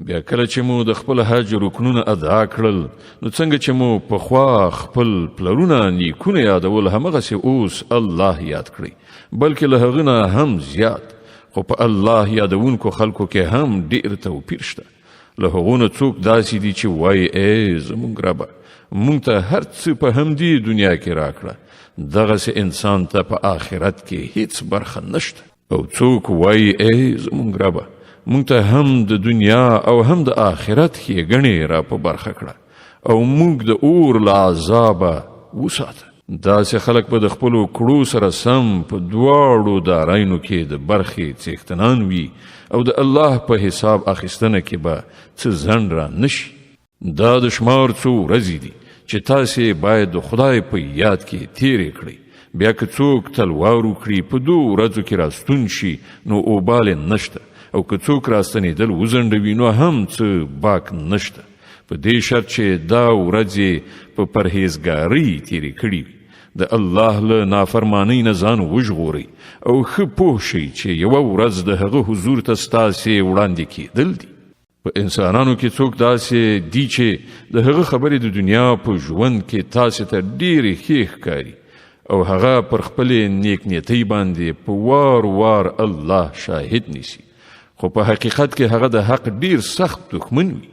بیا کله چې مو د خپل حج رکنونه ادا کړل نو څنګه چې مو پخوا خپل پلرونه نیکونه یادول همغسې اوس الله یاد کړئ بلکې له هغه نه هم زیات خو په الله یادونکو خلکو کې هم ډېر توپیر شته له هغو نه څوک داسې دي چې وایي ای زموږ ربه موږ ته هر څه په همدې دنیا کې راکړه دغسې انسان ته په آخرت کې هیڅ برخه نشته او څوک وایي ای زموږ ربه موږ ته هم د دنیا او هم د آخرت ښېګڼې را په برخه کړه او موږ د اور له عذابه وساته داسې خلک به د خپلو کړو سره سم په دواړو دارایینو کې د برخې څښتنان وي او د الله په حساب اخیستنه کې به څه ځنډ را نشي دا د شمار څو ورځې دي چې تاسې باید د خدای په یاد کې تیرې کړئ بیا که څوک تلوار وکړي په 2 ورځو کې راستون شي نو اوبال نشته او که څوک راستنېدل وځنډوي نو هم څه باک نشته په دې شرط چې دا ورځې په پرهیزګارۍ تیرې کړي وي د الله له نافرمانۍ نه ځان وژغورئ او ښه پوه شئ چې یوه ورځ د هغه حضور ته ستاسې وړاندې کېدل دي په انسانانو کې څوک داسې دي چې د هغه خبرې د دنیا په ژوند کې تاسې ته ډېرې ښې ښکاري او هغه پر خپلې نیکنیتۍ باندې په وار وار الله شاهد نیسي خو په حقیقت کې هغه د حق ډېر سخت دښمن وي